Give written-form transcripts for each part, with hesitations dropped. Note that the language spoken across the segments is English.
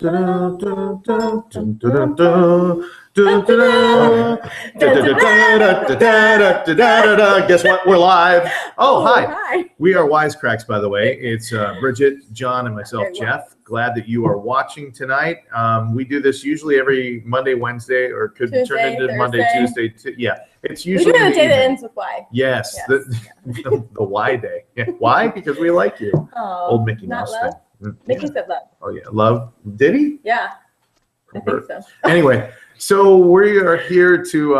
Guess what? We're live. Oh, hi. We are Wisecracks, by the way. It's Bridget, John, and myself, Jeff. Glad that you are watching tonight. We do this usually every Monday, Wednesday, or could turn into Thursday. Monday, Tuesday. Yeah, it's usually we do the day that ends with Y. Yes, the Y day. Yeah. Why? Because we like you. Oh, Old Mickey Mouse love. thing. Mickey said love. Oh yeah, love. Did he? Yeah, I think so. Anyway, so we are here to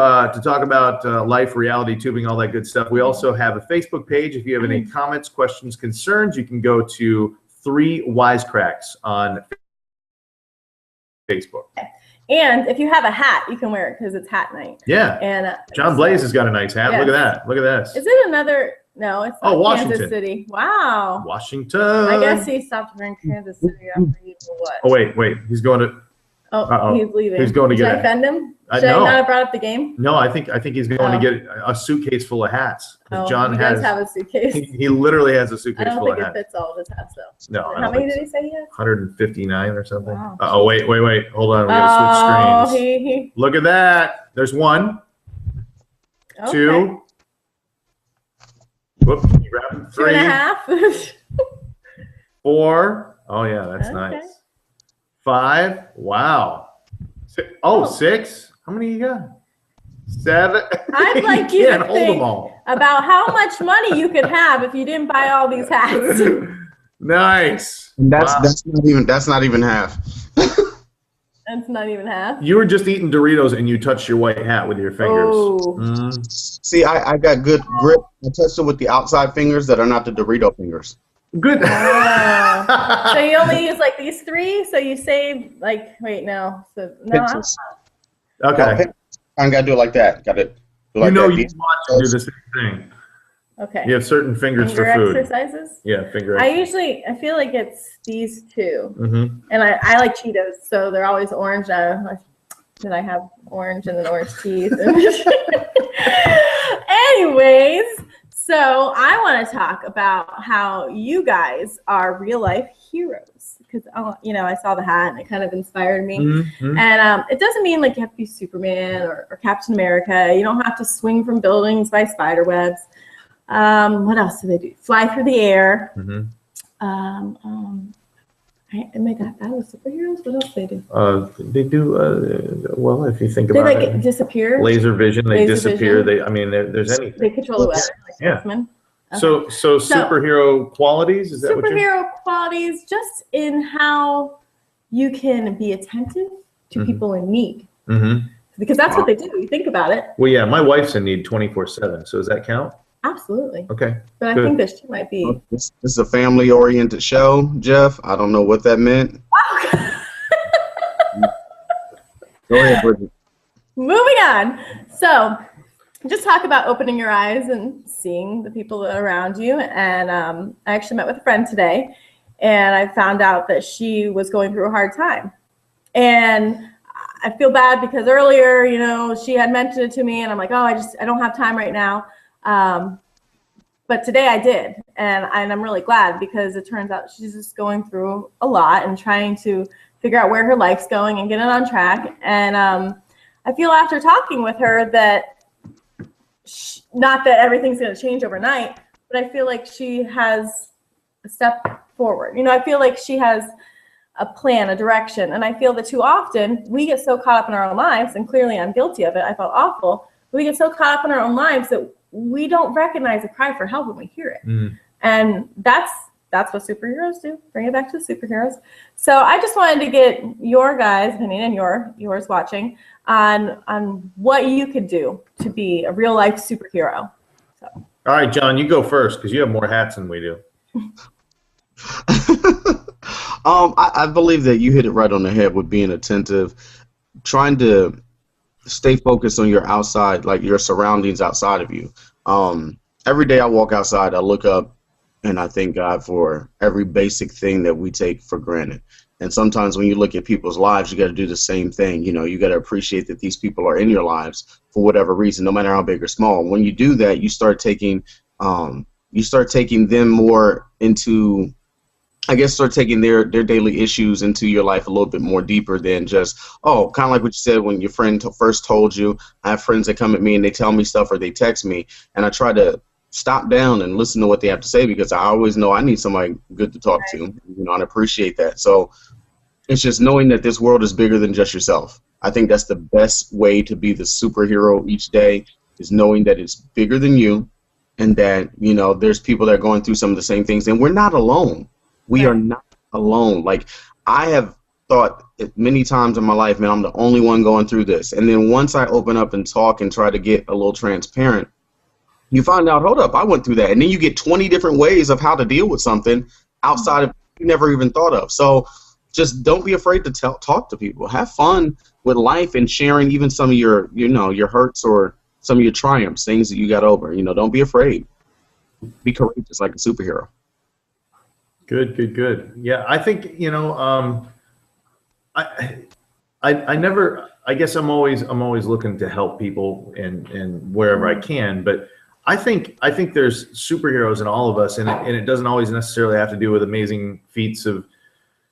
talk about life, reality, tubing, all that good stuff. We also have a Facebook page. If you have any comments, questions, concerns, you can go to 3 Wisecracks on Facebook. And if you have a hat, you can wear it because it's hat night. Yeah. And John Blaze has got a nice hat. Yes. Look at that. Look at this. Is it another? No, it's not Washington. Kansas City. Wow. Washington. I guess he stopped wearing Kansas City after he what? Oh wait. He's going to. Oh, he's leaving. He's going to Should get I offend him? Should no. I not have brought up the game? No, I think he's going to get a suitcase full of hats. John he does have a suitcase. He literally has a suitcase full of hats. I don't think it fits all of his hats though. No. How many did he say he has? 159 or something. Wow. Oh wait. Hold on. We gotta switch screens. Look at that. There's 1, 2. Whoop, can you grab them? 3, 2.5. 4. Oh yeah, that's nice. 5. Wow. 6. How many you got? 7. I'd like you to hold think them all. about how much money you could have if you didn't buy all these hats. Nice. That's not even half. That's not even half. You were just eating Doritos and you touched your white hat with your fingers. Oh. See, I got good grip. I touched it with the outside fingers that are not the Dorito fingers. Good. So you only use like these 3. So you save like Okay. I gotta do it like that. Got it. You watch and do the same thing. Okay. You have certain fingers finger for food. exercises? Yeah, finger. I feel like it's these 2. Mm-hmm. And I like Cheetos, so they're always orange. Did I have orange and then orange teeth? Anyways, so I want to talk about how you guys are real life heroes. Because, I saw the hat and it kind of inspired me. Mm-hmm. And it doesn't mean like you have to be Superman or Captain America. You don't have to swing from buildings by spider webs. What else do they do? Fly through the air. Mm-hmm. That was superheroes. What else do they do? They do. Well, if you think They about like disappear. laser vision. They disappear. Vision. There's anything. They control the weather. Like Yeah. X-Men. Okay. So superhero qualities. Is that what you're? Superhero qualities, just in how you can be attentive to people in need. Mm-hmm. Because that's what they do. You think about it. Well, yeah, my wife's in need 24/7. So does that count? Absolutely. Okay. But I think this might be. This is a family-oriented show, Jeff. I don't know what that meant. Go ahead, Bridget. Moving on. So, just talk about opening your eyes and seeing the people around you. And I actually met with a friend today, and I found out that she was going through a hard time. And I feel bad because earlier, she had mentioned it to me, and I'm like, I don't have time right now. But today I did, and I'm really glad because it turns out she's just going through a lot and trying to figure out where her life's going and get it on track. And I feel after talking with her that not that everything's going to change overnight, but I feel like she has a step forward. I feel like she has a plan, a direction, and I feel that too often we get so caught up in our own lives, and clearly I'm guilty of it. I felt awful. We get so caught up in our own lives that we don't recognize a cry for help when we hear it. Mm. And that's what superheroes do. Bring it back to the superheroes. So I just wanted to get your guys' opinion and yours watching on what you could do to be a real life superhero. So. All right, John, you go first because you have more hats than we do. I believe that you hit it right on the head with being attentive, trying to stay focused on your outside, like your surroundings outside of you. Every day I walk outside, I look up and I thank God for every basic thing that we take for granted. And sometimes when you look at people's lives, you got to do the same thing. You got to appreciate that these people are in your lives for whatever reason, no matter how big or small. When you do that, you start taking them more into I guess start taking their daily issues into your life a little bit more deeper than just, oh, kind of like what you said when your friend first told you. I have friends that come at me and they tell me stuff or they text me, and I try to stop down and listen to what they have to say, because I always know I need somebody good to talk to, and I appreciate that. So it's just knowing that this world is bigger than just yourself. I think that's the best way to be the superhero each day, is knowing that it's bigger than you, and that, there's people that are going through some of the same things, and we're not alone. We are not alone. Like, I have thought many times in my life, man, I'm the only one going through this. And then once I open up and talk and try to get a little transparent, you find out, hold up, I went through that. And then you get 20 different ways of how to deal with something outside of you never even thought of. So just don't be afraid to talk to people. Have fun with life and sharing even some of your, your hurts or some of your triumphs, things that you got over. Don't be afraid. Be courageous like a superhero. Good. Yeah, I think, I guess I'm always looking to help people and wherever I can, but I think there's superheroes in all of us, and it doesn't always necessarily have to do with amazing feats of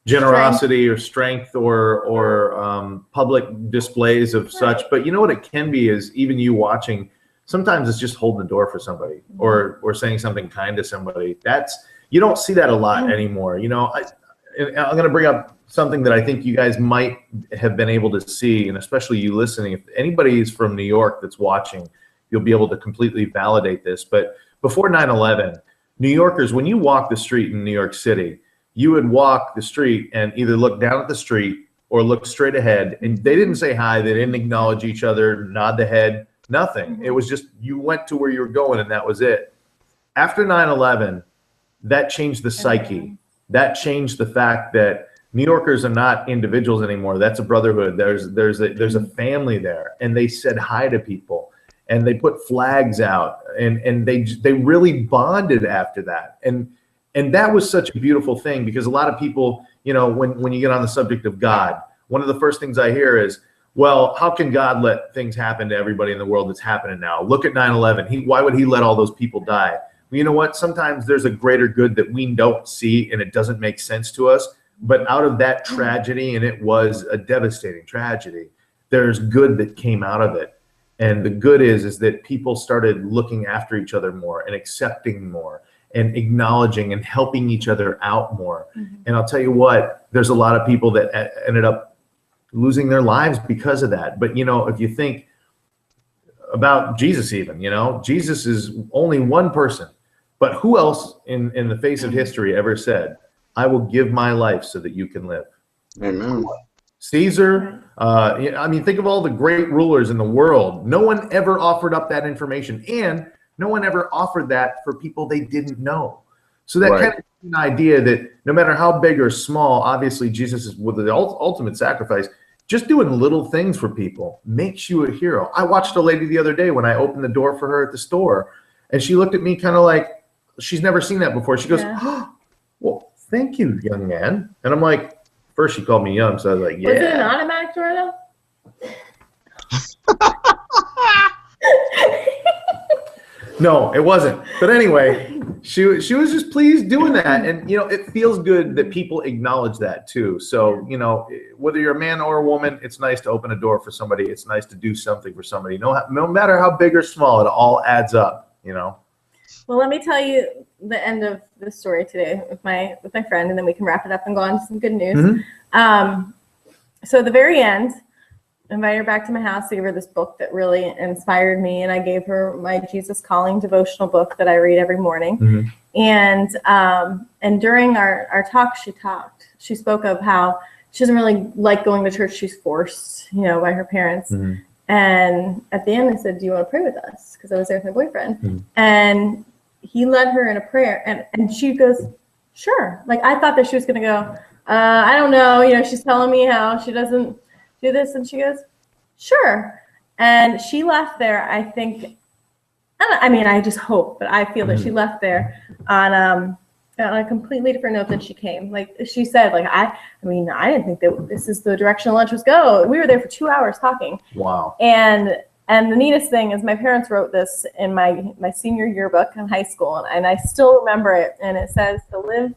generosity or strength or public displays of such. But you know what it can be is even you watching. Sometimes it's just holding the door for somebody or saying something kind to somebody. You don't see that a lot anymore. I'm going to bring up something that I think you guys might have been able to see, and especially you listening. If anybody is from New York that's watching, you'll be able to completely validate this. But before 9/11, New Yorkers, when you walk the street in New York City, you would walk the street and either look down at the street or look straight ahead. And they didn't say hi. They didn't acknowledge each other, nod the head, nothing. It was just you went to where you were going, and that was it. After 9/11, that changed the psyche. That changed the fact that New Yorkers are not individuals anymore. That's a brotherhood. There's a family there, and they said hi to people, and they put flags out, and they really bonded after that. And that was such a beautiful thing, because a lot of people, when you get on the subject of God, one of the first things I hear is, well, how can God let things happen to everybody in the world that's happening now? Look at 9/11. Why would he let all those people die? Well, you know what? Sometimes there's a greater good that we don't see, and it doesn't make sense to us. But out of that tragedy, and it was a devastating tragedy, there's good that came out of it. And the good is that people started looking after each other more and accepting more and acknowledging and helping each other out more. And I'll tell you what, there's a lot of people that ended up losing their lives because of that. But, if you think about Jesus even, Jesus is only one person. But who else in the face of history ever said, I will give my life so that you can live? Amen. Caesar, think of all the great rulers in the world. No one ever offered up that information, and no one ever offered that for people they didn't know. So that kind of gives you an idea that no matter how big or small, obviously Jesus is with the ultimate sacrifice. Just doing little things for people makes you a hero. I watched a lady the other day when I opened the door for her at the store, and she looked at me kind of like she's never seen that before. She goes, well, thank you, young man. And I'm like, first she called me young, so I was like, yeah. Was it an automatic door though? No, it wasn't. But anyway, she was just pleased doing that. And, it feels good that people acknowledge that too. So, whether you're a man or a woman, it's nice to open a door for somebody. It's nice to do something for somebody. No matter how big or small, it all adds up, Well, let me tell you the end of the story today with my friend, and then we can wrap it up and go on to some good news. So at the very end, I invited her back to my house to give her this book that really inspired me, and I gave her my Jesus Calling devotional book that I read every morning. And during our talk, she spoke of how she doesn't really like going to church. She's forced, by her parents. And at the end, I said, do you want to pray with us? Because I was there with my boyfriend. And he led her in a prayer. And she goes, sure. Like, I thought that she was going to go, I don't know. She's telling me how she doesn't do this. And she goes, sure. And she left there, I think, I just hope, but I feel that she left there on a completely different note than she came. Like she said, like, I didn't think that this is the direction lunch was go. We were there for 2 hours talking. Wow. And the neatest thing is my parents wrote this in my senior yearbook in high school, and I still remember it. And it says, to live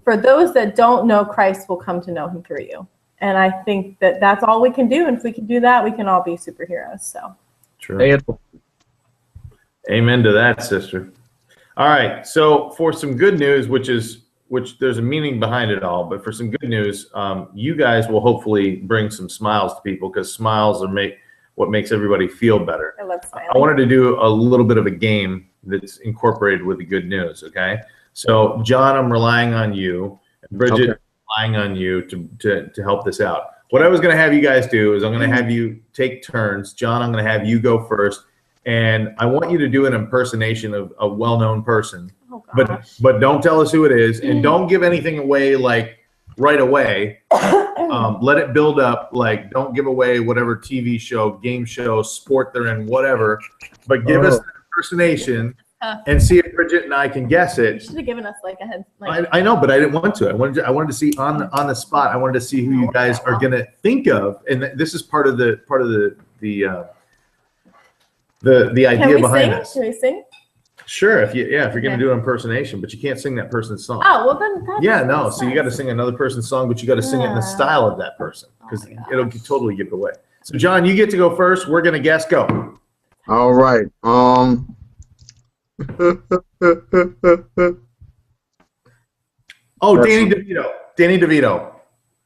for those that don't know Christ will come to know him through you. And I think that that's all we can do. And if we can do that, we can all be superheroes. So True. Amen to that, sister. All right. So for some good news, which there's a meaning behind it all, but for some good news, you guys will hopefully bring some smiles to people, because smiles are what makes everybody feel better. I love smiling. I wanted to do a little bit of a game that's incorporated with the good news. Okay. So John, I'm relying on you. Bridget, Okay. relying on you to help this out. What I was going to have you guys do is I'm going to have you take turns. John, I'm going to have you go first. And I want you to do an impersonation of a well-known person, Oh, gosh. but don't tell us who it is, and don't give anything away like right away. Let it build up. Like, don't give away whatever TV show, game show, sport they're in, whatever. But give us an impersonation and see if Bridget and I can guess You it. should have given us like a head. Like, I know, but I didn't want to. I wanted to see on the spot. I wanted to see who you guys are gonna think of, and this is part of the idea can we behind sing? this. Can we sing? Sure, if you're gonna Okay. do an impersonation, but you can't sing that person's song. Oh, well then. That Yeah, makes no. So you got to sense. sing another person's song, but you got to sing it in the style of that person, because Oh my it'll totally give it away. So John, you get to go first. We're gonna guess. Go. All right. Oh, Danny DeVito. Danny DeVito.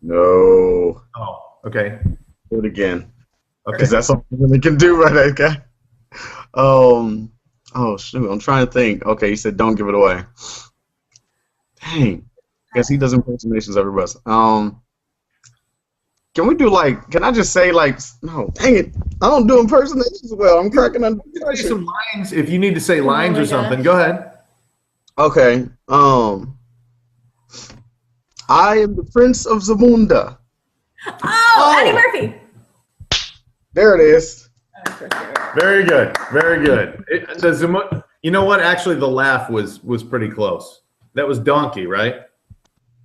No. Oh, okay. Do it again. Okay. Because that's all I really can do right now, guy. Oh shoot, I'm trying to think. Okay, you said don't give it away. Dang. Guess he does impersonations every best. Can we do can I just say no, dang it. I don't do impersonations well. I'm cracking under Say pressure. some lines. If you need to say lines my or something, gosh. go ahead. Okay. I am the Prince of Zamunda. Oh, Eddie Murphy. There it is. Very good. Very good. You know what? Actually, the laugh was pretty close. That was Donkey, right?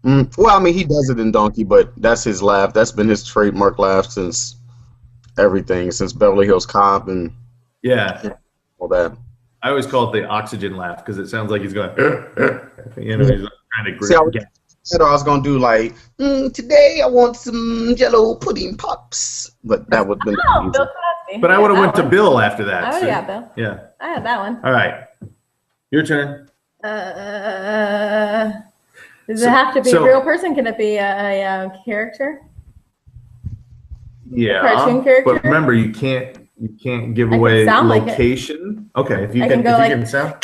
Well, I mean, he does it in Donkey, but that's his laugh. That's been his trademark laugh since everything, since Beverly Hills Cop and Yeah. all that. I always call it the oxygen laugh because it sounds like he's going. He's like trying to See, I was get. gonna do today I want some Jello pudding pops, but that would have been. Oh, Bill Cosby. But I would have went to That one. Bill after that. I would so- have got Bill. Yeah. I had that one. All right. Your turn. Does it have to be so- a real person? Can it be a character? Yeah. Cartoon character? But remember, you can't give I can away sound like it. location. Okay. If you I can, can go if you like- can sound.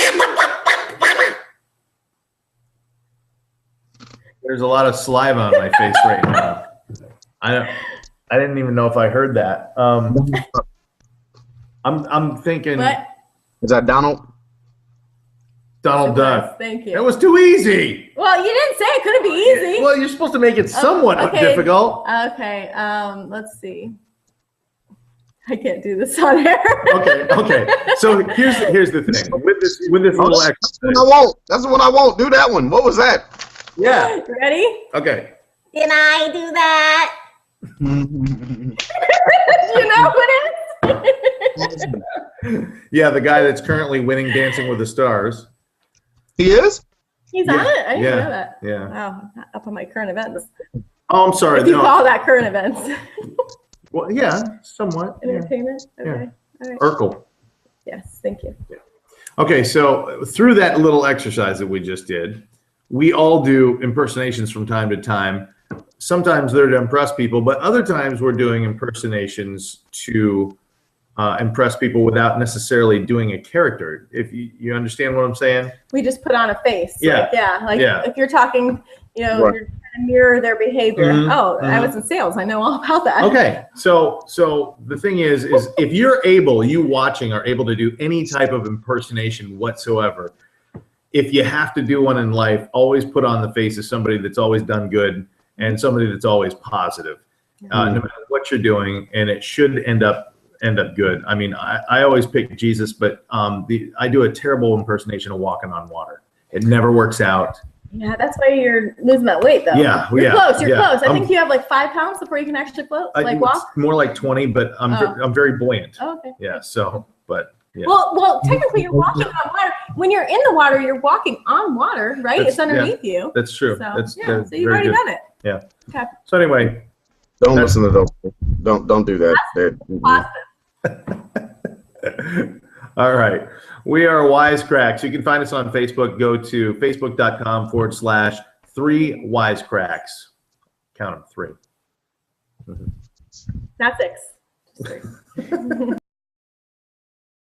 There's a lot of saliva on my face right now. I didn't even know if I heard that. I'm thinking What? Is that Donald? Donald Duck. Thank you. That was too easy. Well, you didn't say it couldn't be easy. Well, you're supposed to make it somewhat okay. difficult. Okay. Let's see. I can't do this on air. Okay. So here's the thing with this little That's exercise. the one I won't. That's the one I won't. Do that one. What was that? Yeah. Ready? Okay. Can I do that? You know what it is? Yeah, the guy that's currently winning Dancing with the Stars. He is? He's on it? I didn't Yeah. know that. Yeah. Wow, I'm not up on my current events. Oh, I'm sorry. If you No. call that current events. Well, yeah, somewhat. Yeah. Entertainment? Okay. Yeah. All right. Urkel. Yes, thank you. Okay, so through that little exercise that we just did, we all do impersonations from time to time. Sometimes they're to impress people, but other times we're doing impersonations to impress people without necessarily doing a character. If you understand what I'm saying? We just put on a face. Yeah. Like Yeah. if you're talking, Right. you're trying to mirror their behavior. Mhm, Oh, I mhm. was in sales. I know all about that. Okay, so the thing is if you watching are able to do any type of impersonation whatsoever, if you have to do one in life, always put on the face of somebody that's always done good and somebody that's always positive, no matter what you're doing, and it should end up good. I mean, I always pick Jesus, but I do a terrible impersonation of walking on water. It never works out. Yeah, that's why you're losing that weight, though. Yeah, You're yeah, close. You're yeah. close. I think you have like 5 pounds before you can actually float, It's walk. more like 20, but I'm very buoyant. Oh, okay. Yeah. So, but Yeah. Well, technically you're walking on water. When you're in the water, you're walking on water, right? That's- It's underneath you. That's true. So, That's yeah, so you've very already good. done it. Yeah. Okay. So anyway, Don't listen to those. Don't do that. Pause all right. We are Wisecracks. You can find us on Facebook. Go to facebook.com/3Wisecracks. Count them 3. Not 6. Just 3.